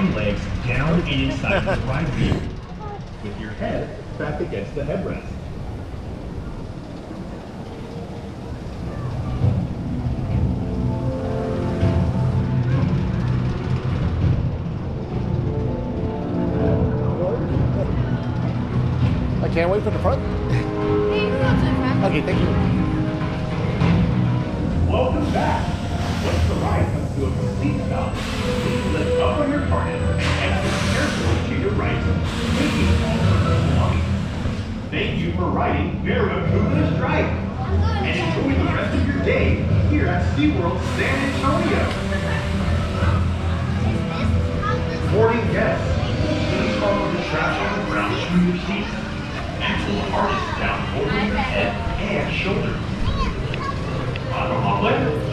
hind legs down and inside the ride wheel, with your head back against the headrest. I can't wait for the front. Okay, thank you. Welcome back. Once the ride comes to a complete stop, please lift up on your harness and exit carefully to your right, taking all personal belongings. Thank you for riding Barracuda Strike, and enjoy the rest of your day here at SeaWorld San Antonio. Boarding guests, please follow the straps on the ground through your seat and pull the harness down over your head and shoulders. Unaccompanied.